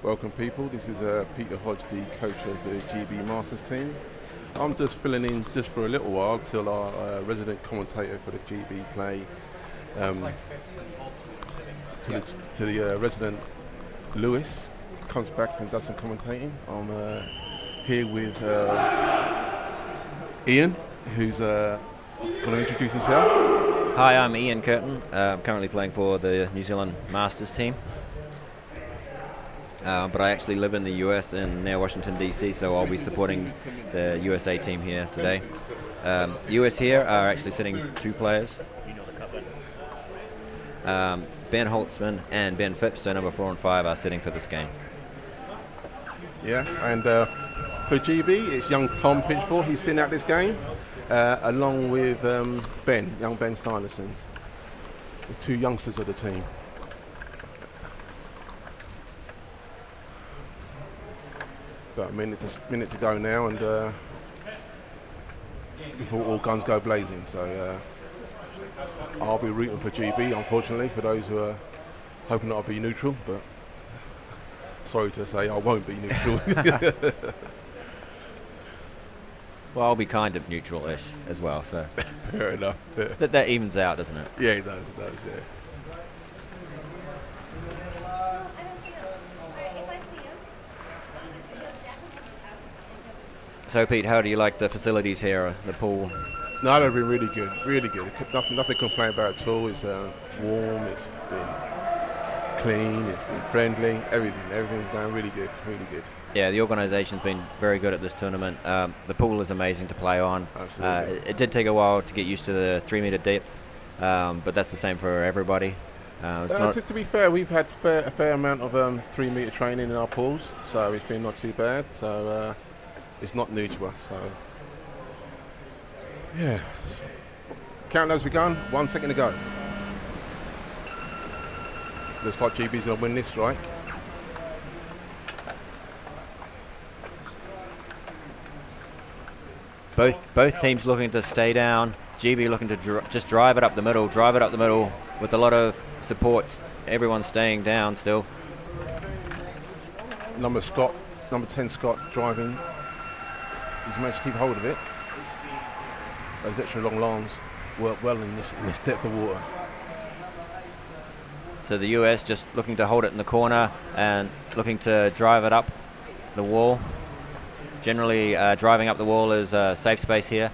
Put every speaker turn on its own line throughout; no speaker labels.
Welcome people, this is Peter Hodge, the coach of the GB Masters team. I'm just filling in just for a little while till our resident commentator for the GB play, to the resident Lewis comes back and does some commentating. I'm here with Ian, who's going to introduce himself.
Hi, I'm Ian Curtin. I'm currently playing for the New Zealand Masters team. But I actually live in the US in near Washington DC, so I'll be supporting the USA team here today. US here are actually sitting two players. Ben Holtzman and Ben Phipps, so number 4 and 5, are sitting for this game.
Yeah, and for GB, it's young Tom Pitchford. He's sitting out this game, along with young Ben Silerson, the two youngsters of the team. About a minute to go now, and before all guns go blazing. So I'll be rooting for GB, unfortunately, for those who are hoping that I'll be neutral, but sorry to say I won't be neutral.
Well, I'll be kind of neutral-ish as well, so
Fair enough. Yeah.
that evens out, doesn't it?
Yeah, it does, yeah.
So, Pete, how do you like the facilities here, the pool?
No, they've been really good, really good. Nothing to complain about at all. It's warm, it's been clean, it's been friendly, everything's done really good, really good.
Yeah, the organisation's been very good at this tournament. The pool is amazing to play on.
Absolutely.
It did take a while to get used to the 3-metre depth, but that's the same for everybody.
To be fair, we've had a fair amount of 3-metre training in our pools, so it's been not too bad. So it's not new to us. So yeah, countdown's begun. 1 second to go. Looks like GB's going to win this strike.
Both teams looking to stay down. GB looking to just drive it up the middle with a lot of supports. Everyone's staying down still.
Number 10 Scott driving. He's managed to keep hold of it. Those extra long lines work well in this depth of water.
So the US just looking to hold it in the corner and looking to drive it up the wall. Generally, driving up the wall is a safe space here.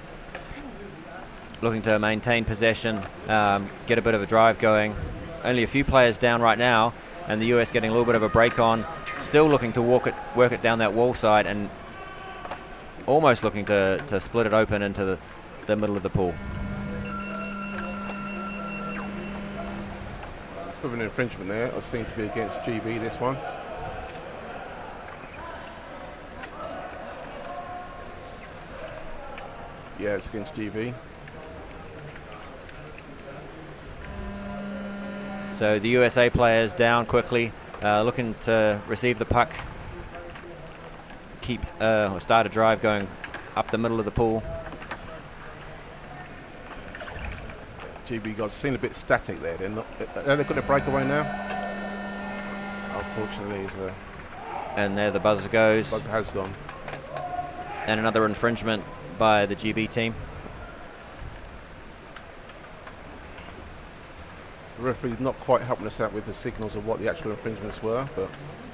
Looking to maintain possession, get a bit of a drive going. Only a few players down right now, and the US getting a little bit of a break on. Still looking to work it down that wall side, and almost looking to split it open into the middle of the pool.
Bit of an infringement there. It seems to be against GB, this one. Yeah, it's against GB.
So the USA players down quickly, looking to receive the puck. Or start a drive going up the middle of the pool.
GB guys seem a bit static there. They've got a breakaway now. Unfortunately,
and there the buzzer goes.
Buzzer has gone.
And another infringement by the GB team.
The referee's not quite helping us out with the signals of what the actual infringements were, but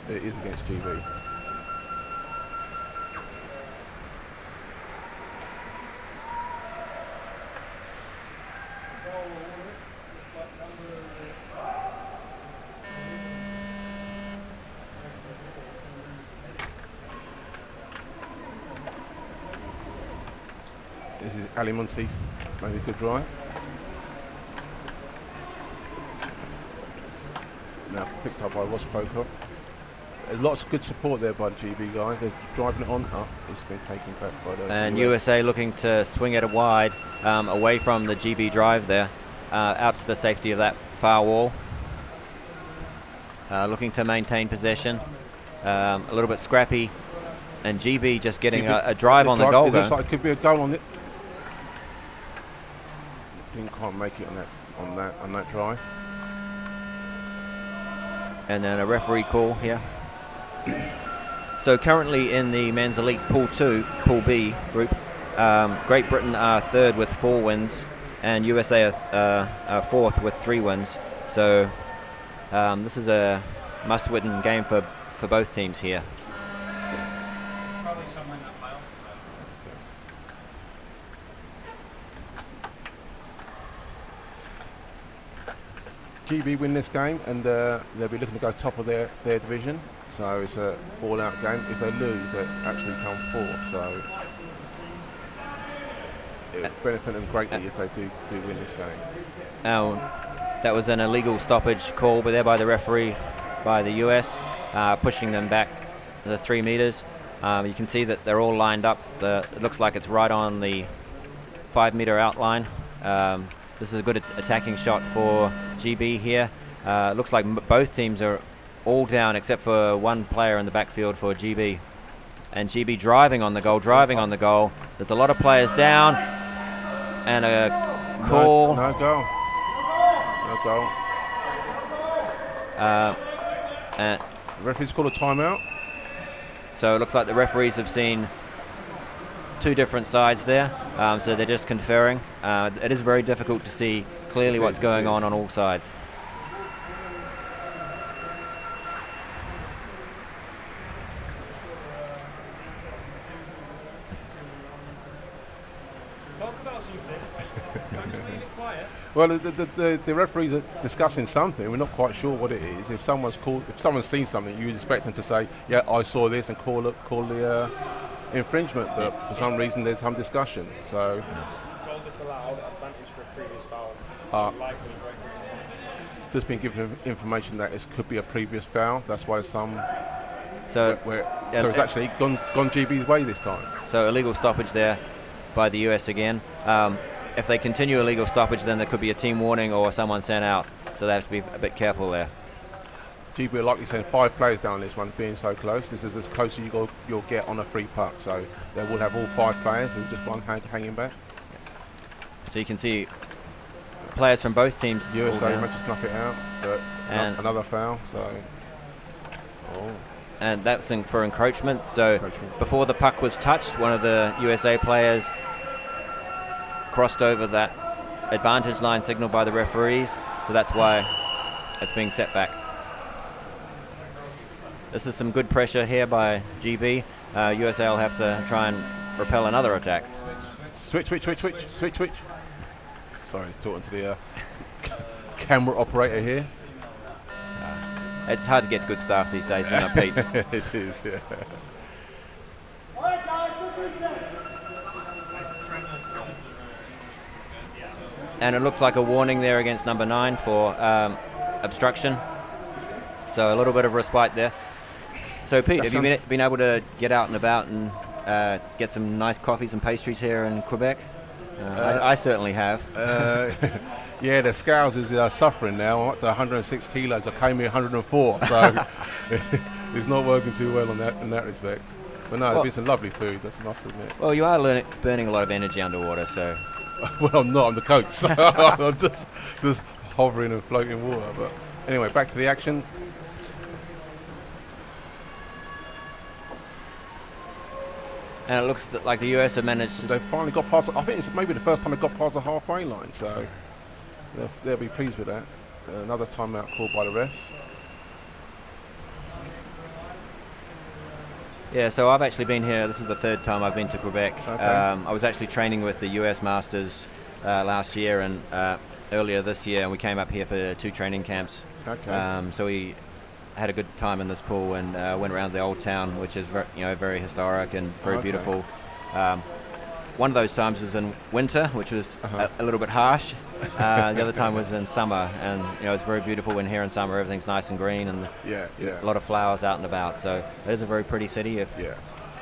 it is against GB. This is Ali Monteith, made a good drive. Now picked up by Ross Pocock. There's lots of good support there by the GB guys. They're driving it on up. It's been taken back by the
And USA looking to swing it wide, away from the GB drive there, out to the safety of that far wall. Looking to maintain possession. A little bit scrappy. And GB just getting a drive on the goal.
It looks like it could be a goal on it. Didn't quite make it on that drive.
And then a referee call here. So currently in the men's elite Pool 2, Pool B group, Great Britain are third with 4 wins, and USA are fourth with 3 wins. So this is a must-win game for both teams here.
GB win this game, and they'll be looking to go top of their division. So it's a all-out game. If they lose, they actually come fourth. So it would benefit them greatly if they do win this game.
Now, that was an illegal stoppage call there by the referee, by the US, pushing them back the 3 meters. You can see that they're all lined up. It looks like it's right on the 5-meter outline. This is a good attacking shot for GB here. It looks like both teams are all down except for one player in the backfield for GB. And GB driving on the goal, There's a lot of players down. And a call.
No goal. No goal.
And
the referee's called a timeout.
So it looks like the referees have seen 2 different sides there, so they're just conferring. It is very difficult to see clearly what's going on all sides.
Talk about something. Don't just leave it quiet.
Well, the referees are discussing something. We're not quite sure what it is. If someone's seen something, you expect them to say, "Yeah, I saw this," and call the infringement. But for some reason, there's some discussion. So,
Goal disallowed, advantage for a previous foul.
Just been given information that it could be a previous foul. That's why some. So it's actually gone GB's way this time.
So illegal stoppage there by the US again. If they continue illegal stoppage, then there could be a team warning or someone sent out. So they have to be a bit careful there.
GB are likely send 5 players down this one, being so close. This is as close as you'll get on a free puck. So they will have all 5 players with just one hanging back.
So you can see players from both teams.
USA might just snuff it out, but another foul. So.
And that's for encroachment. So before the puck was touched, one of the USA players crossed over that advantage line signaled by the referees. So that's why it's being set back. This is some good pressure here by GB. USA will have to try and repel another attack.
Switch. Sorry, talking to the camera operator here.
It's hard to get good staff these days, isn't it, Pete?
It is, yeah.
And it looks like a warning there against number 9 for obstruction. So a little bit of respite there. So Pete, have you been able to get out and about and get some nice coffees and pastries here in Quebec? I certainly have.
Yeah, the scales is suffering now. I'm up to 106 kilos. I came here 104, so it's not working too well in that respect. But no, it's been some lovely food, I must admit.
Well, you are burning a lot of energy underwater, so.
Well, I'm not. I'm the coach, so I'm just hovering and floating water. But anyway, back to the action.
And it looks like the US have managed to.
They've finally got past. I think it's maybe the first time they got past the halfway line, so they'll be pleased with that. Another timeout called by the refs.
Yeah, so I've actually been here. This is the 3rd time I've been to Quebec.
Okay.
I was actually training with the US Masters last year and earlier this year, and we came up here for 2 training camps.
Okay.
So we had a good time in this pool and went around the old town, which is very historic and very beautiful. One of those times was in winter, which was a little bit harsh. The other time was in summer, and it's very beautiful in here in summer. Everything's nice and green, and a lot of flowers out and about. So it is a very pretty city if you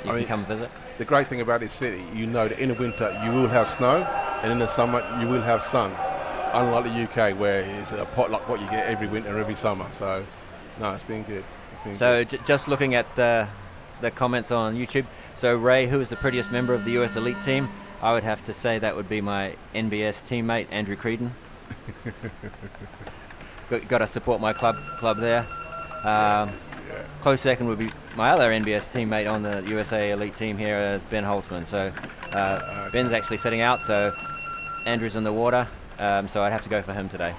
can come visit.
The great thing about this city, that in the winter you will have snow, and in the summer you will have sun. Unlike the UK, where it's a pot like what you get every winter, every summer. So, no, it's been good.
Just looking at the comments on YouTube. So Ray, who is the prettiest member of the US elite team? I would have to say that would be my NBS teammate, Andrew Creedon. Got to support my club there. Close second would be my other NBS teammate on the USA Elite team here is Ben Holtzman. So Ben's actually sitting out, so Andrew's in the water, so I'd have to go for him today.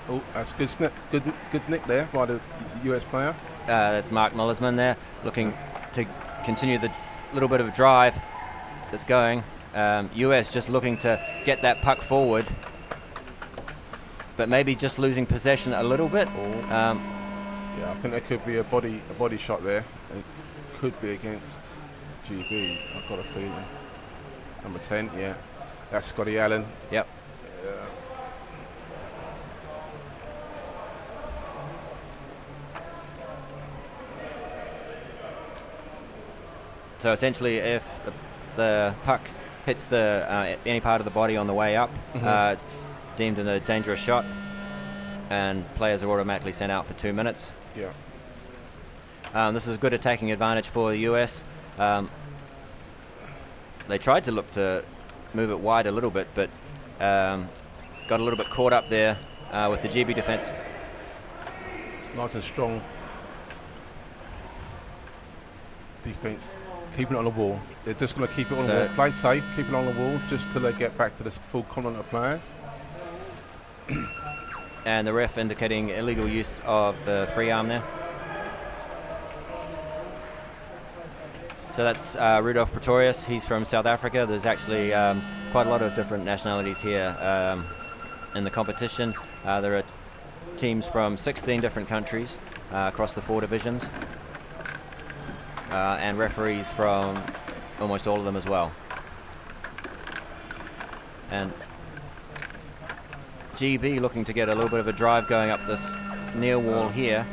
Oh, that's good snip, good nick there by the US player.
That's Mark Mullersman there, looking to continue the little bit of drive that's going. US just looking to get that puck forward, but maybe just losing possession a little bit.
Yeah, I think there could be a body shot there. It could be against GB. I've got a feeling. Number 10, yeah, that's Scotty Allen.
Yep. So essentially, if the puck hits the any part of the body on the way up, it's deemed a dangerous shot, and players are automatically sent out for 2 minutes.
Yeah.
This is a good attacking advantage for the US. They tried to look to move it wide a little bit, but got a little bit caught up there with the GB defense.
Nice and strong defense. Keeping it on the wall. They're just going to keep it on the wall. Play safe, keep it on the wall, just till they get back to the full complement of players.
And the ref indicating illegal use of the free arm there. So that's Rudolf Pretorius. He's from South Africa. There's actually quite a lot of different nationalities here in the competition. There are teams from 16 different countries across the 4 divisions. And referees from almost all of them as well. And GB looking to get a little bit of a drive going up this near wall here.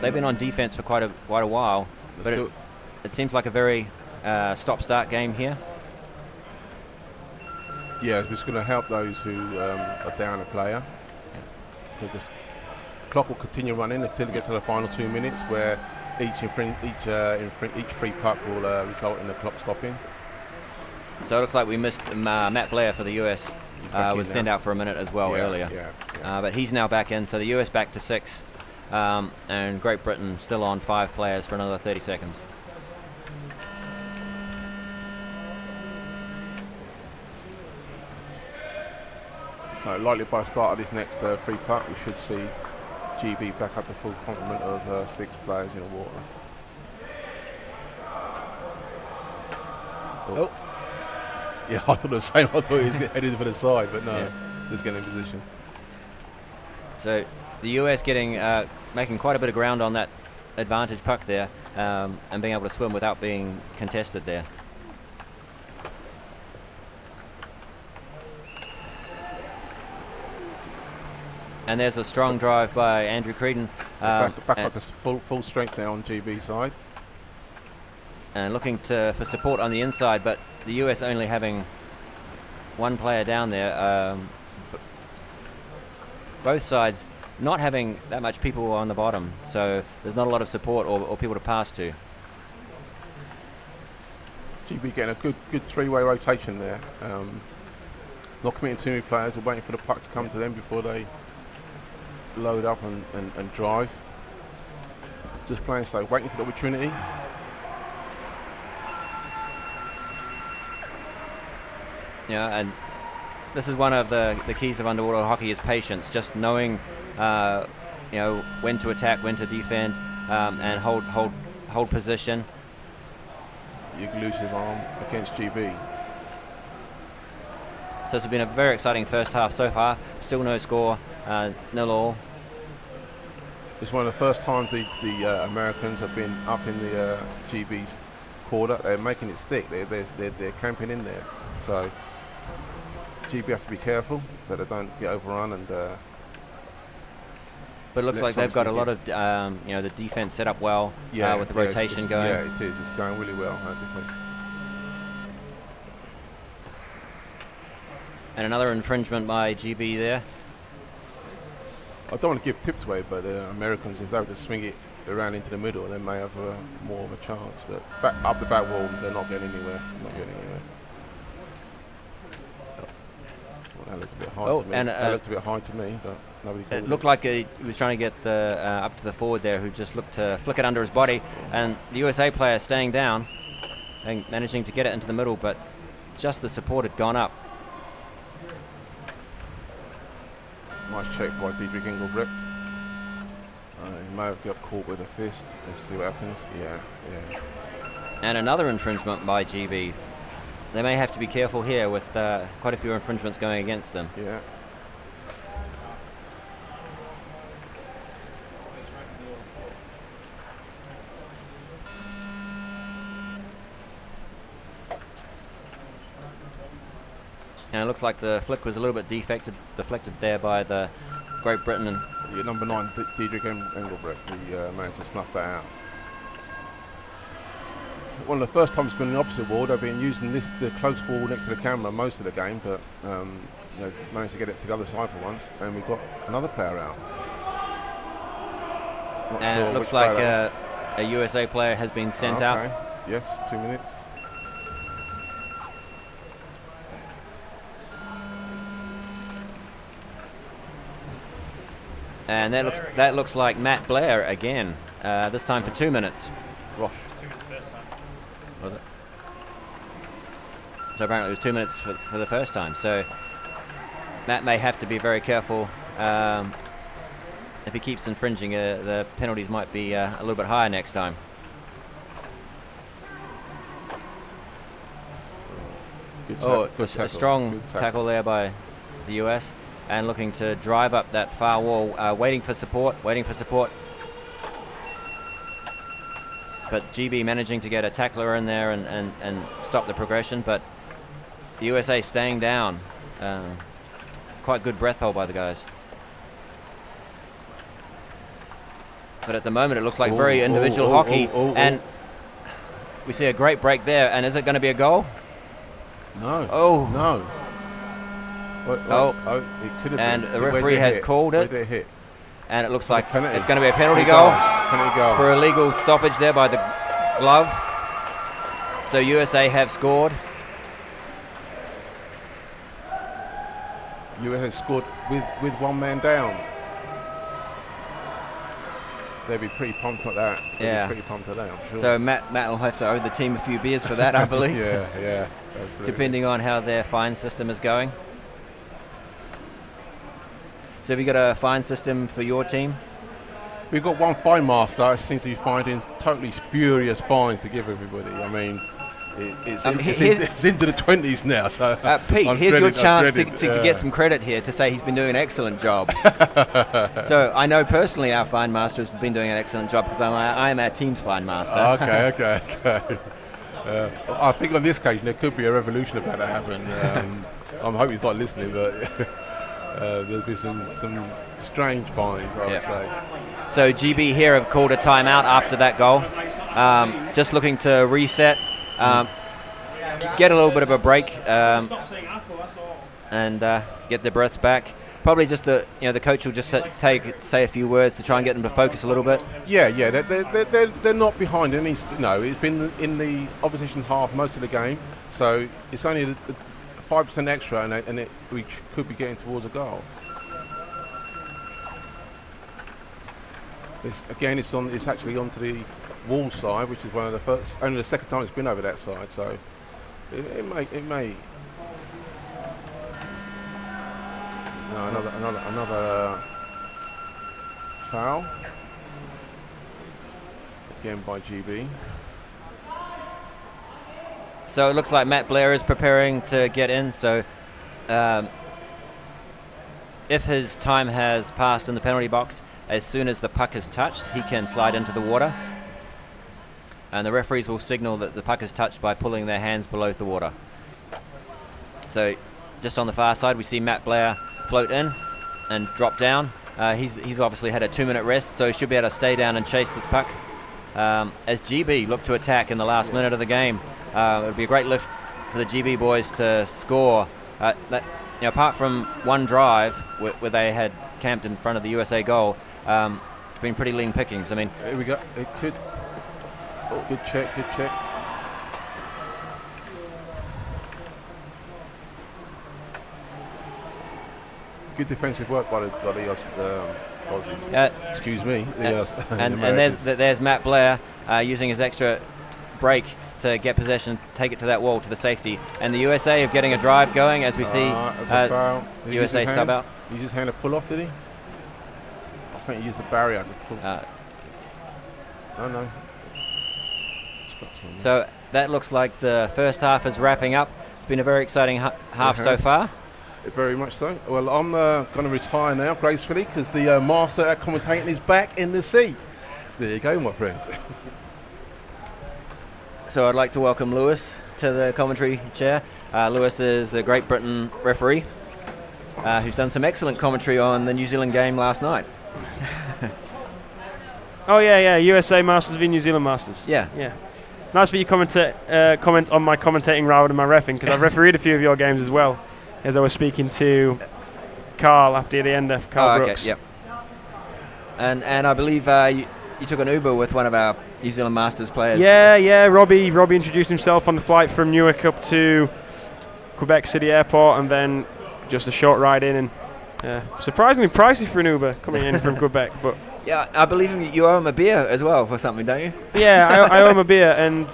They've been on defense for quite a while, but it seems like a very stop-start game here.
Yeah, it's going to help those who are down a player, because the clock will continue running until it gets to the final 2 minutes, where each free puck will result in the clock stopping.
So it looks like we missed Matt Blair for the US. Was sent out for a minute as well earlier. But he's now back in, so the US back to 6, and Great Britain still on 5 players for another 30 seconds.
So likely by the start of this next free puck, we should see GB back up to full complement of 6 players in the water.
Oh.
Yeah, I thought the same. I thought he was headed for the side, but no, just getting in position.
So the US getting making quite a bit of ground on that advantage puck there, and being able to swim without being contested there. And there's a strong drive by Andrew Creedon.
Back up to full strength now on GB side.
And looking for support on the inside, but the US only having 1 player down there. Both sides not having that much people on the bottom, so there's not a lot of support or people to pass to.
GB getting a good 3-way rotation there. Not committing too many players, are waiting for the puck to come to them before they load up and drive. Just playing safe, waiting for the opportunity.
Yeah, and this is one of the keys of underwater hockey is patience. Just knowing, you know, when to attack, when to defend, and hold position.
Elusive arm against GB.
So it's been a very exciting first half so far. Still no score, 0-0.
It's one of the first times the Americans have been up in the GB's quarter. They're making it stick. They're camping in there. So GB has to be careful that they don't get overrun and.
But it looks like they've got a lot of you know, the defense set up well with the rotation going.
Yeah, it is. It's going really well. Definitely.
And another infringement by GB there.
I don't want to give tips away, but the Americans, if they were to swing it around into the middle, they may have more of a chance. But up the back wall, they're not getting anywhere. That looked a bit high
Oh,
to me.
and
That looked a bit high to me, but nobody called
it looked like he was trying to get the up to the forward there, who just looked to flick it under his body, and the USA player staying down and managing to get it into the middle, but just the support had gone up.
Nice check by Diedrich Engelbrecht. He may have got caught with a fist. Let's see what happens. Yeah.
And another infringement by GB. They may have to be careful here with quite a few infringements going against them.
Yeah.
And it looks like the flick was a little bit deflected there by the Great Britain. And
Yeah, number 9, Diedrich Engelbrecht, he managed to snuff that out. One of the first times it's been the opposite wall. They've been using the close wall next to the camera most of the game, but they managed to get it to the other side for once, and we've got another player out. Not
and
sure
it looks
which
like
player
a USA player has been sent out.
Yes, 2 minutes.
And that looks like Matt Blair again, this time for 2 minutes.
Rosh.
2 minutes first time.
Was it? So apparently it was 2 minutes for the first time. So Matt may have to be very careful. If he keeps infringing, the penalties might be a little bit higher next time. A strong tackle there by the US, and looking to drive up that far wall, waiting for support. But GB managing to get a tackler in there and stop the progression, but the USA staying down. Quite good breath hold by the guys. But at the moment it looks like very individual hockey, and we see a great break there. And is it going to be a goal?
No.
Oh.
No. It could have
and
been.
the referee has called it.
Where did it hit?
And it looks like
penalty.
it's going to be a penalty goal for
a
illegal stoppage there by the glove. So USA have scored.
US has scored with one man down. They'd be pretty pumped at that. Pretty pumped at that, I'm sure.
So Matt will have to owe the team a few beers for that, I believe.
Yeah, absolutely.
Depending on how their fine system is going. So have you got a fine system for your team?
We've got one fine master. It seems to be finding totally spurious fines to give everybody. I mean, it's into the 20s now. So
Pete, here's your chance to get some credit here to say he's been doing an excellent job. So I know personally our fine master has been doing an excellent job because I am our team's fine master.
Okay. I think on this occasion there could be a revolution about to happen. I'm hoping he's not listening, but there'll be some strange fines, I would say.
So GB here have called a timeout after that goal. Just looking to reset, get a little bit of a break, and get their breaths back. Probably just the coach will just say a few words to try and get them to focus a little bit. Yeah,
they're not behind any. It's been in the opposition half most of the game, so it's only 5% extra, and we could be getting towards a goal. It's actually onto the wall side, which is only the second time it's been over that side. So it may. No, another foul again by GB.
So it looks like Matt Blair is preparing to get in. So if his time has passed in the penalty box, as soon as the puck is touched, he can slide into the water. And the referees will signal that the puck is touched by pulling their hands below the water. So just on the far side, we see Matt Blair float in and drop down. He's obviously had a 2-minute rest, so he should be able to stay down and chase this puck. As GB look to attack in the last minute of the game, it would be a great lift for the GB boys to score. Apart from one drive where they had camped in front of the USA goal, it's been pretty lean pickings. I mean,
here we go. It could. Good check. Good defensive work by the Aussies. Excuse me.
And there's Matt Blair using his extra break to get possession, take it to that wall, to the safety. And the USA are getting a drive going as we see USA sub out.
He used his hand to pull off, did he? I think he used the barrier to pull. No.
So that looks like the first half is wrapping up. It's been a very exciting half so far.
Very much so. Well, I'm going to retire now gracefully because the master at commentating is back in the seat. There you go, my friend.
So I'd like to welcome Lewis to the commentary chair. Lewis is the Great Britain referee who's done some excellent commentary on the New Zealand game last night.
Oh yeah, USA Masters v New Zealand Masters.
Yeah.
Nice for you comment on my commentating rather than my reffing, because I've refereed a few of your games as well, as I was speaking to Carl after the end of Carl Brooks.
Okay, yep. And I believe you took an Uber with one of our New Zealand Masters players.
Yeah. Robbie introduced himself on the flight from Newark up to Quebec City Airport, and then just a short ride in, and surprisingly pricey for an Uber coming in from Quebec, but.
Yeah, I believe you owe him a beer as well for something, don't you?
Yeah, I owe him a beer, and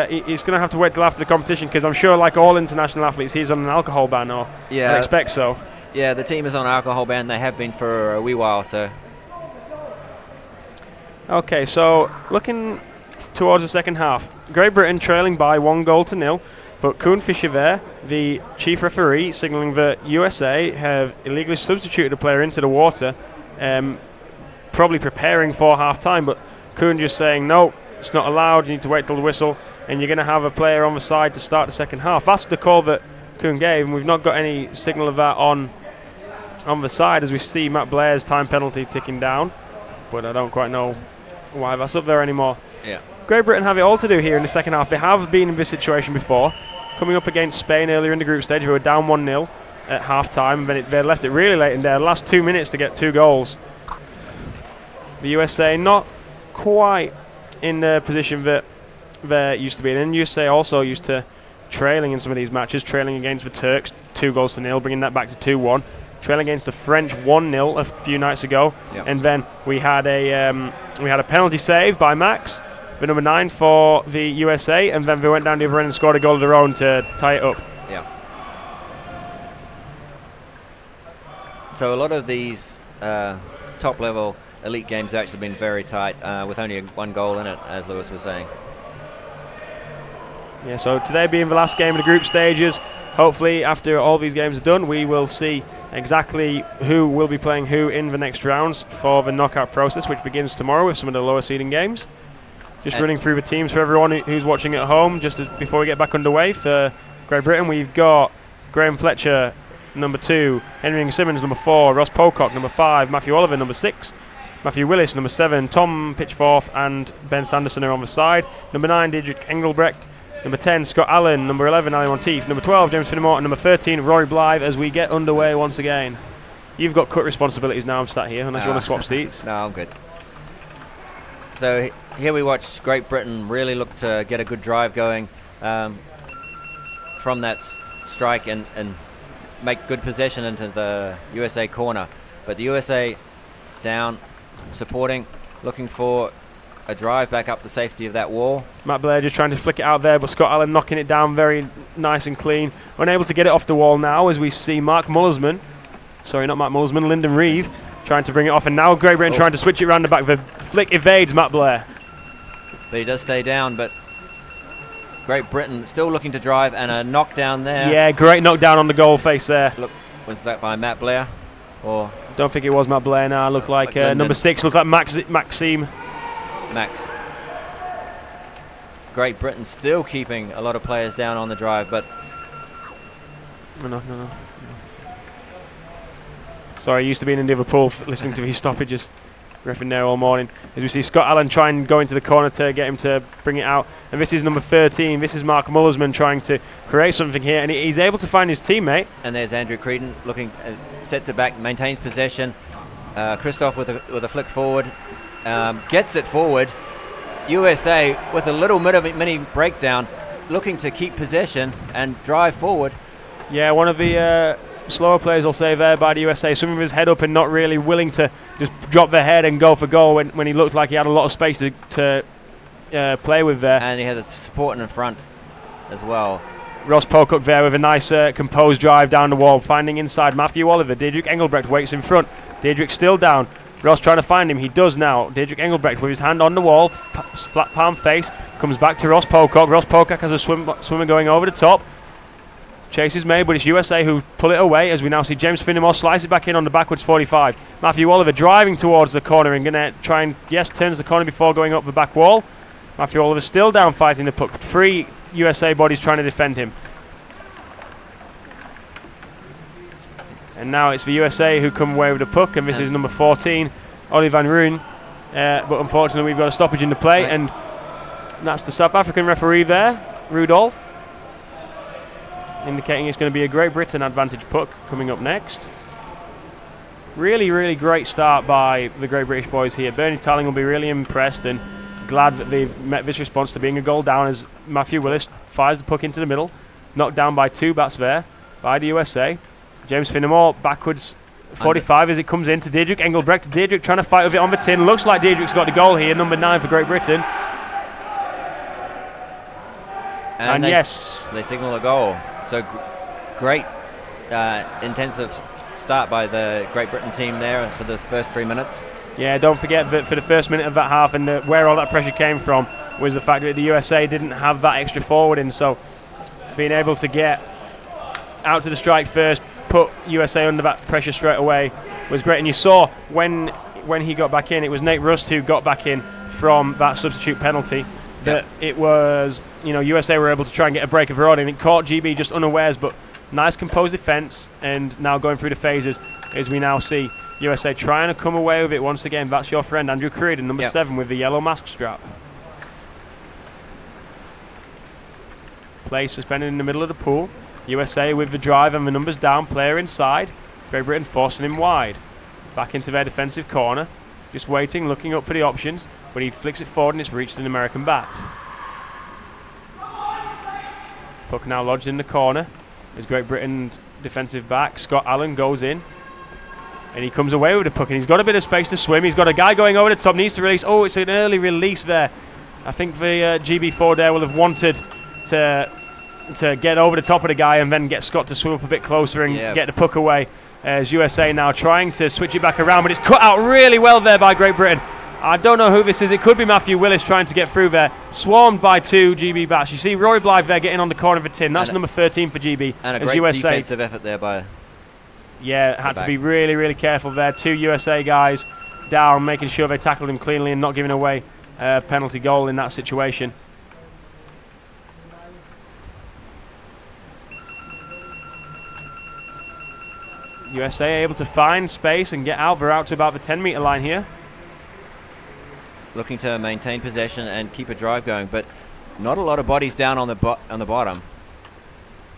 he's going to have to wait till after the competition, because I'm sure, like all international athletes, he's on an alcohol ban, or I expect so.
Yeah, the team is on an alcohol ban. They have been for a wee while, so.
Okay, so looking towards the second half, Great Britain trailing by 1-0, but Koen Fischer, the chief referee, signalling that USA have illegally substituted a player into the water, probably preparing for half-time, but Koen just saying, no, it's not allowed, you need to wait till the whistle, and you're going to have a player on the side to start the second half. That's the call that Koen gave, and we've not got any signal of that on the side, as we see Matt Blair's time penalty ticking down, but I don't quite know why that's up there anymore.
Yeah.
Great Britain have it all to do here in the second half. They have been in this situation before, coming up against Spain earlier in the group stage. We were down 1-0 at half-time, and then they left it really late in there, the last 2 minutes to get 2 goals. The USA not quite in the position that they used to be in. And USA also used to trailing in some of these matches, trailing against the Turks 2-0, bringing that back to 2-1. Trailing against the French 1-0 a few nights ago, and then we had a penalty save by Max, the number 9 for the USA, and then they went down the other end and scored a goal of their own to tie it up.
Yeah. So a lot of these top-level elite games have actually been very tight, with only 1 goal in it, as Lewis was saying.
Yeah, so today being the last game of the group stages, hopefully after all these games are done, we will see exactly who will be playing who in the next rounds for the knockout process, which begins tomorrow with some of the lower seeding games. Just running through the teams for everyone who's watching at home, just before we get back underway. For Great Britain, we've got Graham Fletcher, number 2, Henry Simmons, number 4, Ross Pocock, number 5, Matthew Oliver, number 6, Matthew Willis, number 7, Tom Pitchforth and Ben Sanderson are on the side. Number 9, Didrik Engelbrecht. Number 10, Scott Allen. Number 11, Ali Monteith. Number 12, James Finnimore. And number 13, Rory Blythe, as we get underway once again. You've got cut responsibilities now, I'm sat here, unless you want to swap seats.
No, I'm good. So here we watch Great Britain really look to get a good drive going from that strike and make good possession into the USA corner. But the USA down, supporting, looking for a drive back up the safety of that wall.
Matt Blair just trying to flick it out there, but Scott Allen knocking it down very nice and clean. Unable to get it off the wall now, as we see Lyndon Reeve trying to bring it off, and now Great Britain trying to switch it around the back. The flick evades Matt Blair.
But he does stay down, but Great Britain still looking to drive, and a knockdown there.
Yeah, great knockdown on the goal face there.
Look, was that by Matt Blair? Or
don't think it was Matt Blair now. Looked like number 6, looked like Maxime.
Max. Great Britain still keeping a lot of players down on the drive, but
no. Sorry, I used to be in Liverpool listening to these stoppages. Refereeing there all morning. As we see Scott Allen try and go into the corner to get him to bring it out. And this is number 13. This is Mark Mullersman trying to create something here. And he's able to find his teammate.
And there's Andrew Creedon looking, sets it back, maintains possession. Christoph with a flick forward. Gets it forward. USA with a little bit of a mini breakdown, looking to keep possession and drive forward.
Yeah, one of the slower players will say there by the USA. Some of his head up and not really willing to just drop their head and go for goal when he looked like he had a lot of space to play with there.
And he had a support in the front as well.
Ross Pocock there with a nice composed drive down the wall, finding inside Matthew Oliver. Diedrich Engelbrecht waits in front. Diedrich still down. Ross trying to find him. He does now. Diedrich Engelbrecht with his hand on the wall, flat palm face, comes back to Ross Pocock. Ross Pocock has a swimmer going over the top. Chase is made, but it's USA who pull it away as we now see James Finnemore slice it back in on the backwards 45. Matthew Oliver driving towards the corner and going to try and, yes, turns the corner before going up the back wall. Matthew Oliver still down fighting the puck. 3 USA bodies trying to defend him. And now it's the USA who come away with the puck, and this is number 14, Ollie van Rooyen. But unfortunately we've got a stoppage in the play, and that's the South African referee there, Rudolph, indicating it's going to be a Great Britain advantage puck coming up next. Really, really great start by the Great British boys here. Bernie Talling will be really impressed and glad that they've met this response to being a goal down as Matthew Willis fires the puck into the middle, knocked down by 2 bats there by the USA. James Finnemore backwards 45 as it comes in to Diedrich Engelbrecht. Diedrich trying to fight with it on the tin. Looks like Diedrich's got the goal here, number 9 for Great Britain. And yes,
they signal a goal. So great intensive start by the Great Britain team there for the first 3 minutes.
Yeah, don't forget that for the first minute of that half, and where all that pressure came from was the fact that the USA didn't have that extra forward in, so being able to get out to the strike first, put USA under that pressure straight away was great. And you saw when he got back in, it was Nate Rust who got back in from that substitute penalty, that it was, you know, USA were able to try and get a break of their own, and it caught GB just unawares, but nice composed defence. And now going through the phases as we now see USA trying to come away with it once again. That's your friend Andrew Creedon, number 7 with the yellow mask strap. Play suspended in the middle of the pool. USA with the drive and the numbers down, player inside. Great Britain forcing him wide. Back into their defensive corner. Just waiting, looking up for the options, but he flicks it forward and it's reached an American bat. Puck now lodged in the corner. As Great Britain defensive back, Scott Allen goes in. And he comes away with the puck, and he's got a bit of space to swim. He's got a guy going over the top, needs to release. Oh, it's an early release there. I think the GB forward there will have wanted to get over the top of the guy and then get Scott to swim up a bit closer and get the puck away. As USA now trying to switch it back around, but it's cut out really well there by Great Britain. I don't know who this is. It could be Matthew Willis trying to get through there. Swarmed by 2 GB bats. You see Rory Blythe there getting on the corner of the tin. That's number 13 for GB.
And a great USA defensive effort there by...
Yeah, had to be really, really careful there. 2 USA guys down, making sure they tackled him cleanly and not giving away a penalty goal in that situation. USA able to find space and get out. They're out to about the 10-meter line here.
Looking to maintain possession and keep a drive going, but not a lot of bodies down on the bottom.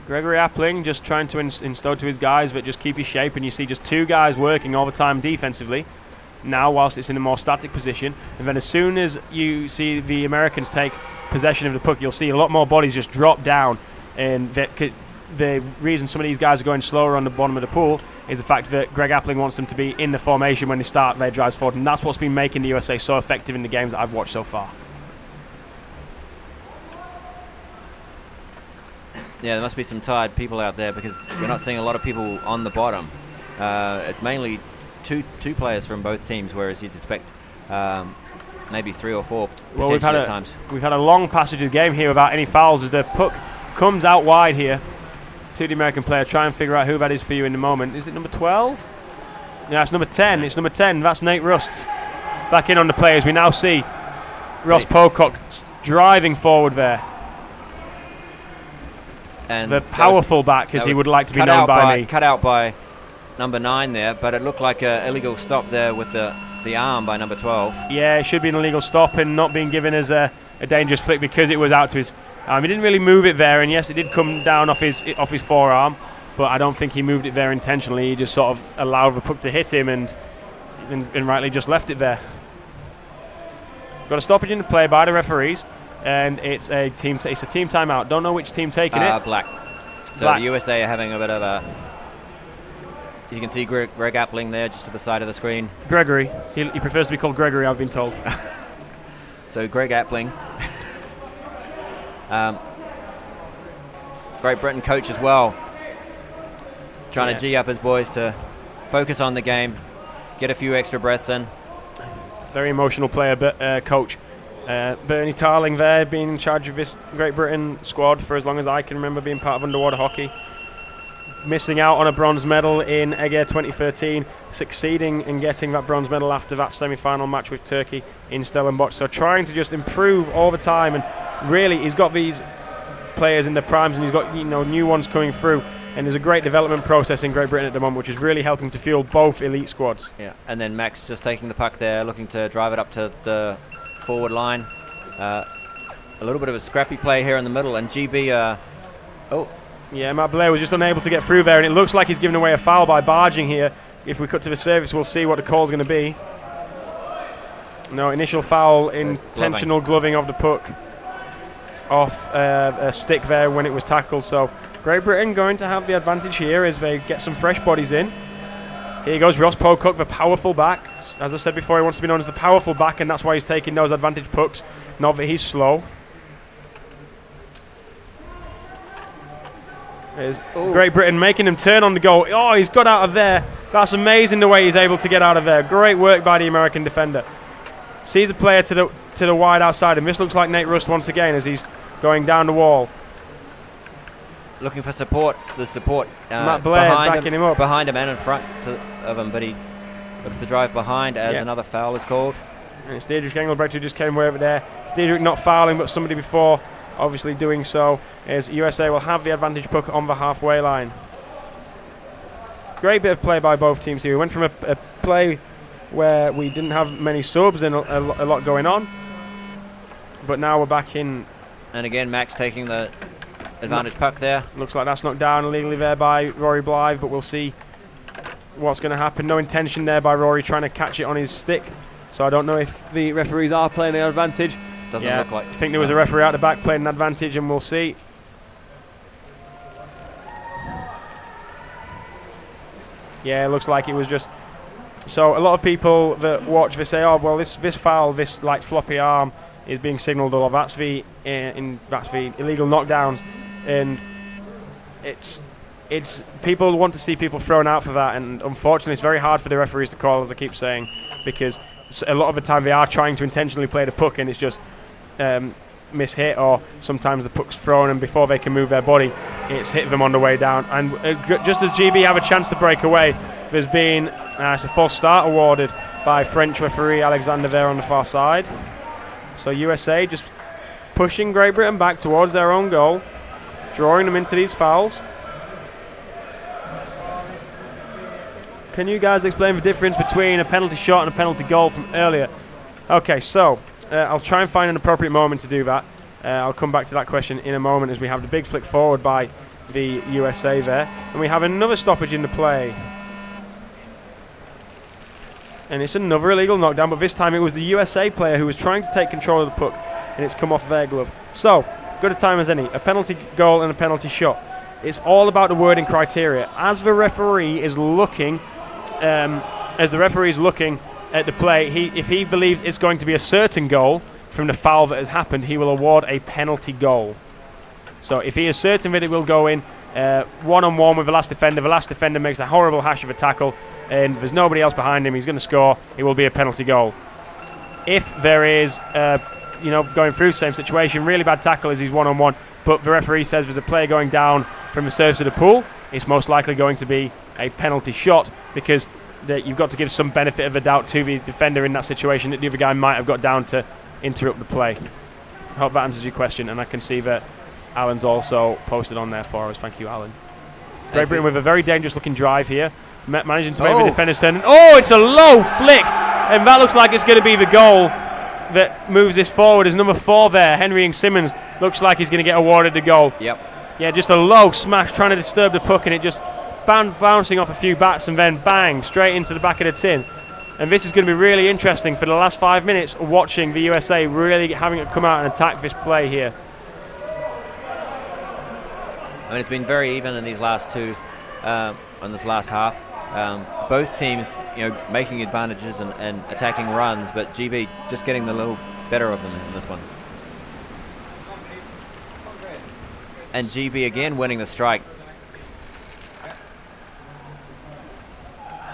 Gregory Appling just trying to instill to his guys that just keep his shape, and you see just 2 guys working all the time defensively now whilst it's in a more static position. And then as soon as you see the Americans take possession of the puck, you'll see a lot more bodies just drop down. And the reason some of these guys are going slower on the bottom of the pool is the fact that Greg Appling wants them to be in the formation when they start their drives forward, and that's what's been making the USA so effective in the games that I've watched so far.
Yeah, there must be some tired people out there because we're not seeing a lot of people on the bottom. It's mainly two players from both teams, whereas you'd expect maybe 3 or 4 potentially at times. We've had
a long passage of the game here without any fouls as the puck comes out wide here to the American player. Try and figure out who that is for you in the moment. Is it number 12? Yeah, it's number 10. It's number 10. That's Nate Rust. Back in on the play as we now see Ross Pocock driving forward there. And the powerful back, as he would like to be known by me.
Cut out by number 9 there, but it looked like an illegal stop there with the arm by number 12.
Yeah, it should be an illegal stop and not being given as a dangerous flick because it was out to his... he didn't really move it there, and yes, it did come down off his forearm, but I don't think he moved it there intentionally. He just sort of allowed the puck to hit him and rightly just left it there. Got a stoppage in the play by the referees, and it's a team timeout. Don't know which team taking it.
Black. So
Black.
the USA are having a bit of You can see Greg Appling there just to the side of the screen.
Gregory. He prefers to be called Gregory, I've been told.
So Greg Appling. Great Britain coach as well. Trying to G up his boys to focus on the game, get a few extra breaths in.
Very emotional player, but coach. Bernie Tarling there, being in charge of this Great Britain squad for as long as I can remember being part of underwater hockey. Missing out on a bronze medal in Ege 2013, succeeding in getting that bronze medal after that semi-final match with Turkey in Stellenbosch. So trying to just improve all the time, and really he's got these players in their primes, and he's got new ones coming through. And there's a great development process in Great Britain at the moment, which is really helping to fuel both elite squads.
Yeah, and then Max just taking the puck there, looking to drive it up to the forward line. A little bit of a scrappy play here in the middle, and GB.
Yeah, Matt Blair was just unable to get through there, and it looks like he's given away a foul by barging here. If we cut to the service, we'll see what the call's going to be. No, initial foul, intentional gloving of the puck off a stick there when it was tackled. So Great Britain going to have the advantage here as they get some fresh bodies in. Here goes Ross Pocock, the powerful back. As I said before, he wants to be known as the powerful back, and that's why he's taking those advantage pucks, not that he's slow. There's Great Britain making him turn on the goal. Oh, he's got out of there. That's amazing the way he's able to get out of there. Great work by the American defender. Sees a player to the wide outside, and this looks like Nate Rust once again as he's going down the wall.
Looking for support. The support
Matt Blair backing him up.
Behind him and in front of him, but he looks to drive behind as another foul is called.
And it's Deirdre Engelbrecht who just came over there. Deirdre not fouling, but somebody before obviously doing so, as USA will have the advantage puck on the halfway line. Great bit of play by both teams here. We went from a play where we didn't have many subs and a lot going on, but now we're back in.
And again, Max taking the advantage puck there.
Looks like that's knocked down illegally there by Rory Blythe, but we'll see what's going to happen. No intention there by Rory trying to catch it on his stick, so I don't know if the referees are playing an advantage.
Doesn't look like.
I think there was a referee out the back playing an advantage, and we'll see. Yeah, it looks like it was just. So a lot of people that watch, they say, "Oh, well, this foul, this like floppy arm, is being signalled. Or that's the illegal knockdowns," and it's people want to see people thrown out for that, and unfortunately, it's very hard for the referees to call, as I keep saying, because a lot of the time they are trying to intentionally play the puck, and it's just mishit, or sometimes the puck's thrown, and before they can move their body, it's hit them on the way down. And just as GB have a chance to break away, there's been it's a false start awarded by French referee Alexander there on the far side. So USA just pushing Great Britain back towards their own goal, drawing them into these fouls. Can you guys explain the difference between a penalty shot and a penalty goal from earlier? Okay, so I'll try and find an appropriate moment to do that. I'll come back to that question in a moment as we have the big flick forward by the USA there. And we have another stoppage in the play. And it's another illegal knockdown, but this time it was the USA player who was trying to take control of the puck, and it's come off their glove. So, good a time as any. A penalty goal and a penalty shot. It's all about the wording criteria. As the referee is looking at the play, if he believes it's going to be a certain goal from the foul that has happened, he will award a penalty goal. So if he is certain that it will go in one-on-one with the last defender makes a horrible hash of a tackle, and there's nobody else behind him, he's going to score, it will be a penalty goal. If there is, going through the same situation, really bad tackle as he's one-on-one, but the referee says there's a player going down from the surface of the pool, it's most likely going to be a penalty shot, because you've got to give some benefit of the doubt to the defender in that situation that the other guy might have got down to interrupt the play. I hope that answers your question, and I can see that Alan's also posted on there for us. Thank you, Alan. Great Britain with a very dangerous looking drive here, managing to make the defender stand. Oh, it's a low flick, and that looks like it's going to be the goal that moves this forward. As number 4 there, Henry Simmons, looks like he's going to get awarded the goal.
Yep.
Yeah, just a low smash trying to disturb the puck, and it just bouncing off a few bats and then bang straight into the back of the tin. And this is going to be really interesting for the last 5 minutes, watching the USA really having it come out and attack this play here.
I mean, it's been very even in these last two, in this last half. Both teams, making advantages and attacking runs, but GB just getting the little better of them in this one. And GB again winning the strike.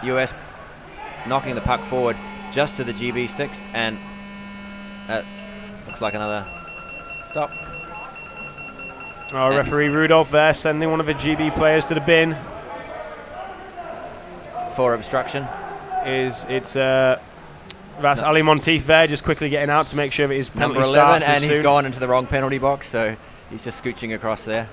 US knocking the puck forward just to the GB sticks, and looks like another stop.
Oh, referee Rudolph there sending one of the GB players to the bin.
For obstruction.
That's Ali Monteith there, just quickly getting out to make sure that his penalty
Number 11,
starts
and he's gone into the wrong penalty box, so he's just scooching across there.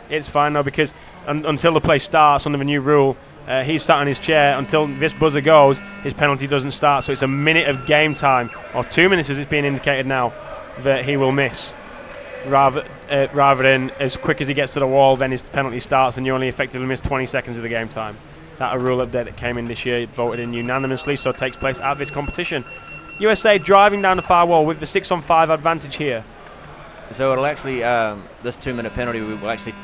It's fine though, because until the play starts under the new rule, he's sat on his chair until this buzzer goes. His penalty doesn't start, so it's a minute of game time, or 2 minutes as it's being indicated now, that he will miss. Rather than as quick as he gets to the wall, then his penalty starts, and you only effectively miss 20 seconds of the game time. That a rule update that came in this year, voted in unanimously, so it takes place at this competition. USA driving down the far wall with the 6-on-5 advantage here.
So it'll actually, this 2-minute penalty will actually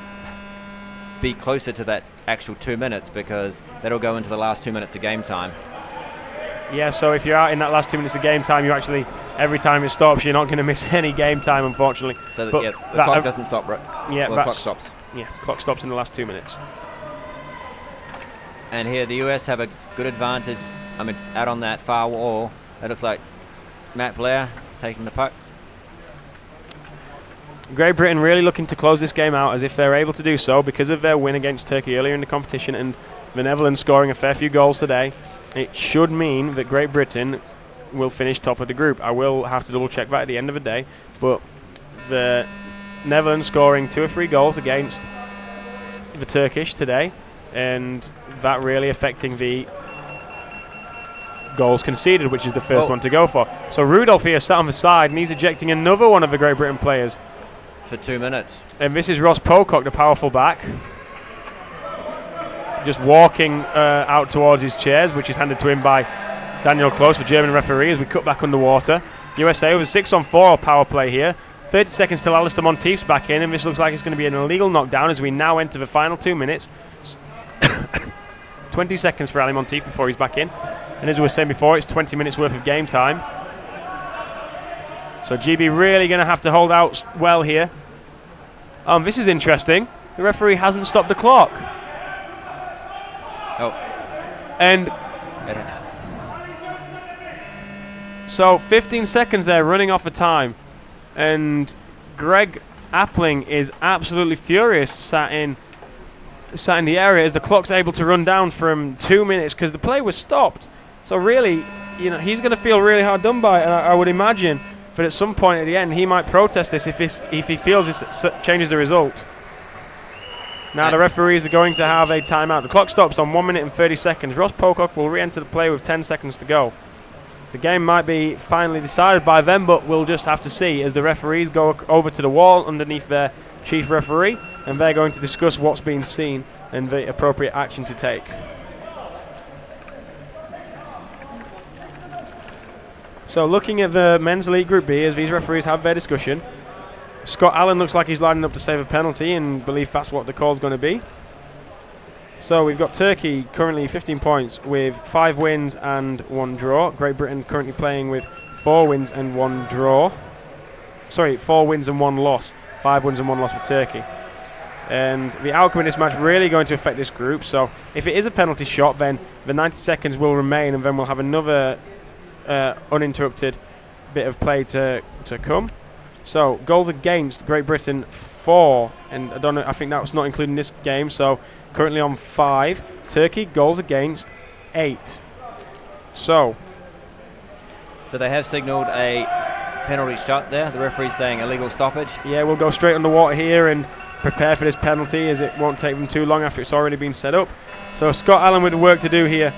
be closer to that actual 2 minutes, because that'll go into the last 2 minutes of game time.
Yeah, so if you're out in that last 2 minutes of game time, you actually, every time it stops, you're not going to miss any game time, unfortunately.
So that, the clock doesn't stop, right?
Yeah,
well, the clock stops.
Yeah, clock stops in the last 2 minutes.
And here the US have a good advantage. Out on that far wall. It looks like Matt Blair taking the puck.
Great Britain really looking to close this game out, as if they're able to do so because of their win against Turkey earlier in the competition, and the Netherlands scoring a fair few goals today. It should mean that Great Britain will finish top of the group. I will have to double check that at the end of the day, but the Netherlands scoring 2 or 3 goals against the Turkish today, and that really affecting the goals conceded, which is the first one to go for. So Rudolph here sat on the side, and he's ejecting another one of the Great Britain players.
For 2 minutes.
And this is Ross Pocock, the powerful back, just walking out towards his chairs, which is handed to him by Daniel Close, the German referee, as we cut back underwater. USA with a 6-on-4 power play here. 30 seconds till Alistair Monteith's back in, and this looks like it's going to be an illegal knockdown as we now enter the final 2 minutes. 20 seconds for Ali Monteith before he's back in. And as we were saying before, it's 20 minutes worth of game time. So GB really going to have to hold out well here. This is interesting. The referee hasn't stopped the clock.
Oh.
And so 15 seconds there running off the time. And Greg Appling is absolutely furious sat in the area as the clock's able to run down from 2 minutes because the play was stopped. So really, he's going to feel really hard done by it, I would imagine. But at some point at the end, he might protest this if he feels this changes the result. Now the referees are going to have a timeout. The clock stops on 1 minute and 30 seconds. Ross Pocock will re-enter the play with 10 seconds to go. The game might be finally decided by them, but we'll just have to see as the referees go over to the wall underneath their chief referee, and they're going to discuss what's been seen and the appropriate action to take. So looking at the men's league Group B as these referees have their discussion, Scott Allen looks like he's lining up to save a penalty, and believe that's what the call's going to be. So we've got Turkey currently 15 points with 5 wins and 1 draw. Great Britain currently playing with 4 wins and 1 draw. Sorry, 4 wins and 1 loss. 5 wins and 1 loss for Turkey. And the outcome of this match really going to affect this group. So if it is a penalty shot, then the 90 seconds will remain, and then we'll have another uninterrupted bit of play to come. So goals against Great Britain 4, and I don't know, I think that was not including this game, so currently on 5. Turkey goals against 8. So
they have signalled a penalty shot there. The referee's saying illegal stoppage.
Yeah, we'll go straight underwater here and prepare for this penalty, as it won't take them too long after it's already been set up. So Scott Allen with the work to do here.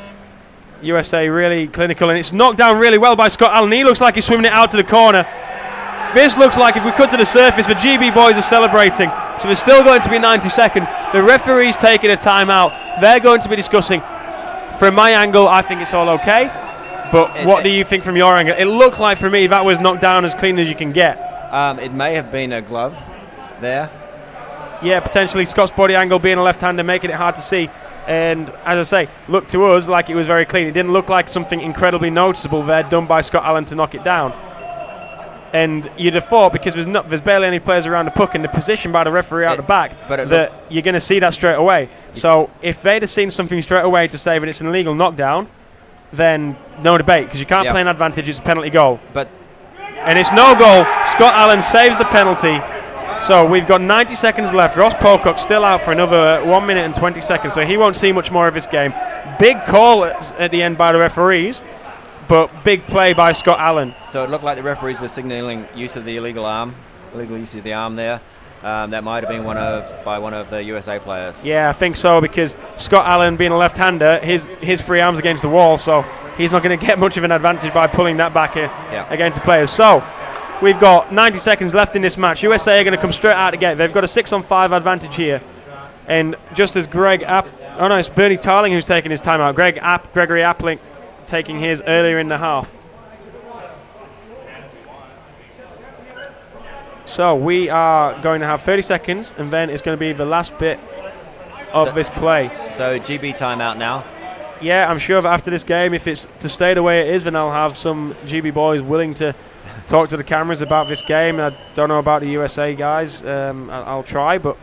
USA really clinical, and it's knocked down really well by Scott Allen. He looks like he's swimming it out to the corner. This looks like, if we cut to the surface, the GB boys are celebrating. So there's still going to be 90 seconds. The referee's taking a timeout. They're going to be discussing. From my angle, I think it's all okay. But what do you think from your angle? It looked like, for me, that was knocked down as clean as you can get.
It may have been a glove there.
Yeah, potentially Scott's body angle being a left-hander, making it hard to see. And as I say, looked to us like it was very clean. It didn't look like something incredibly noticeable there done by Scott Allen to knock it down. And you'd have thought, because there's barely any players around the puck and the position by the referee out the back, that you're going to see that straight away. So if they'd have seen something straight away to say that it's an illegal knockdown, then no debate, because you can't play an advantage. It's a penalty goal. And it's no goal. Scott Allen saves the penalty. So we've got 90 seconds left. Ross Pocock still out for another 1 minute and 20 seconds, so he won't see much more of this game. Big call at the end by the referees, but big play by Scott Allen.
So it looked like the referees were signalling use of the illegal use of the arm there. That might have been by one of the USA players.
Yeah, I think so, because Scott Allen, being a left-hander, his free arm's against the wall, so he's not going to get much of an advantage by pulling that back against the players. So we've got 90 seconds left in this match. USA are going to come straight out to get it. They've got a 6-on-5 advantage here. And just as it's Bernie Tarling who's taking his timeout. Gregory Appling taking his earlier in the half. So we are going to have 30 seconds, and then it's going to be the last bit of this play. So
GB timeout now.
Yeah, I'm sure that after this game, if it's to stay the way it is, then I'll have some GB boys willing to talk to the cameras about this game. I don't know about the USA guys. I'll try, but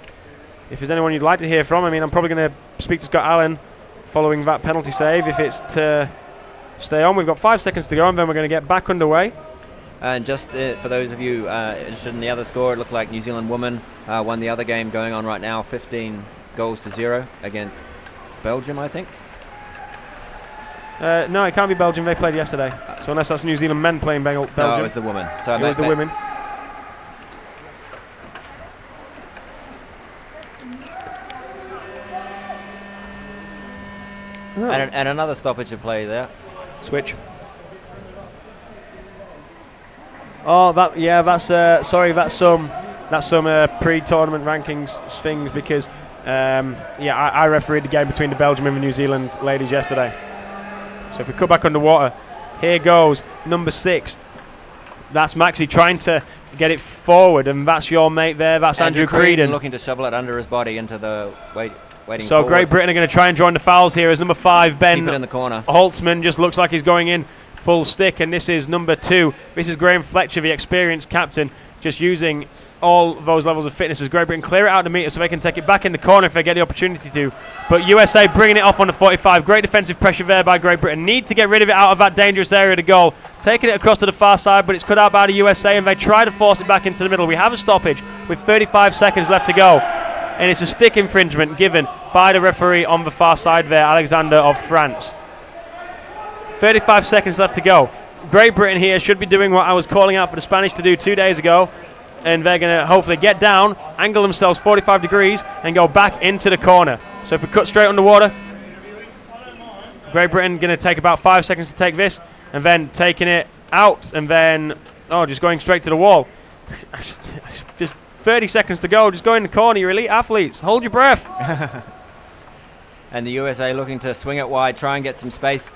if there's anyone you'd like to hear from, I mean, I'm probably going to speak to Scott Allen following that penalty save if it's to stay on. We've got 5 seconds to go, and then we're going to get back underway.
And just for those of you interested in the other score, it looked like New Zealand women won the other game going on right now, 15-0 against Belgium, I think.
No, it can't be Belgium. They played yesterday. So unless that's New Zealand men playing Belgium.
No, it was the women. So
it was the women.
Oh. And another stoppage of play there.
Switch. Oh, that's some pre-tournament rankings things, because I refereed the game between the Belgium and the New Zealand ladies yesterday. So if we cut back underwater, here goes number 6. That's Maxi trying to get it forward, and that's your mate there. That's Andrew Creedon
looking to shovel it under his body into the waiting.
So
forward.
Great Britain are going to try and join the fouls here as number 5 Ben
Keep it in the corner.
Holtzman just looks like he's going in full stick, and this is number 2. This is Graham Fletcher, the experienced captain, just using all those levels of fitness as Great Britain clear it out to meter so they can take it back in the corner if they get the opportunity to. But USA bringing it off on the 45. Great defensive pressure there by Great Britain. Need to get rid of it out of that dangerous area to goal. Taking it across to the far side, but it's cut out by the USA, and they try to force it back into the middle. We have a stoppage with 35 seconds left to go, and it's a stick infringement given by the referee on the far side there, Alexander of France. 35 seconds left to go. Great Britain here should be doing what I was calling out for the Spanish to do 2 days ago, and they're going to hopefully get down, angle themselves 45 degrees, and go back into the corner. So if we cut straight underwater, Great Britain going to take about 5 seconds to take this, and then taking it out, and then just going straight to the wall. Just 30 seconds to go. Just go in the corner, you elite athletes. Hold your breath.
And the USA looking to swing it wide, try and get some space.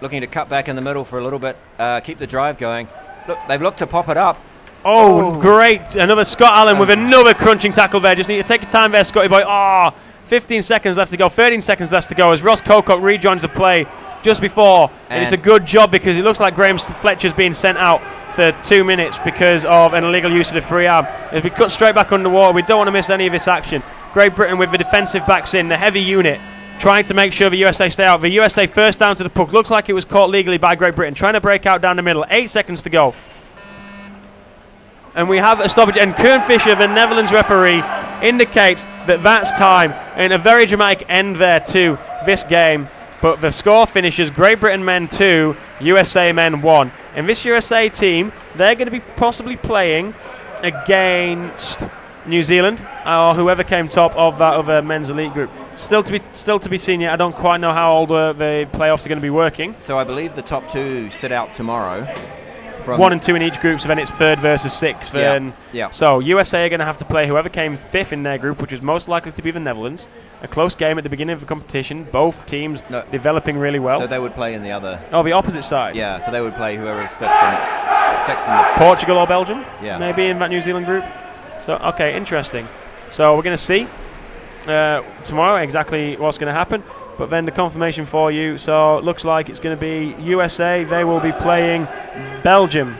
Looking to cut back in the middle for a little bit, keep the drive going. Look, they've looked to pop it up.
Oh, great. Another Scott Allen with another crunching tackle there. Just need to take your time there, Scotty boy. 15 seconds left to go, 13 seconds left to go as Ross Pocock rejoins the play just before. And it's a good job, because it looks like Graham Fletcher's being sent out for 2 minutes because of an illegal use of the free arm. As we cut straight back underwater, we don't want to miss any of this action. Great Britain with the defensive backs in, the heavy unit, trying to make sure the USA stay out. The USA first down to the puck. Looks like it was caught legally by Great Britain. Trying to break out down the middle. 8 seconds to go. And we have a stoppage. And Kern Fisher, the Netherlands referee, indicates that that's time. And a very dramatic end there to this game. But the score finishes Great Britain men 2, USA men 1. And this USA team, they're going to be possibly playing against New Zealand, or whoever came top of that other men's elite group. Still to be seen yet. I don't quite know how all the playoffs are going to be working.
So I believe the top 2 sit out tomorrow.
1 and 2 in each group, so then it's 3rd versus 6th. So USA are going to have to play whoever came 5th in their group, which is most likely to be the Netherlands. A close game at the beginning of the competition. Both teams developing really well.
So they would play in the other...
Oh, the opposite side.
Yeah, so they would play whoever is 5th and 6th.
Portugal or Belgium?
Yeah.
Maybe in that New Zealand group. So, okay, interesting. So we're going to see tomorrow exactly what's going to happen. But then the confirmation for you, so it looks like it's going to be USA. They will be playing Belgium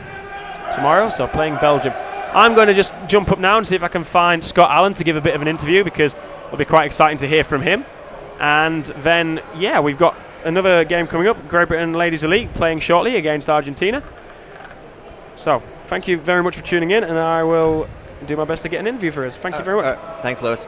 tomorrow, so playing Belgium. I'm going to just jump up now and see if I can find Scott Allen to give a bit of an interview, because it'll be quite exciting to hear from him. And then, yeah, we've got another game coming up, Great Britain Ladies Elite playing shortly against Argentina. So, thank you very much for tuning in, and I will do my best to get an interview for us. Thank you very much.
Thanks, Lewis.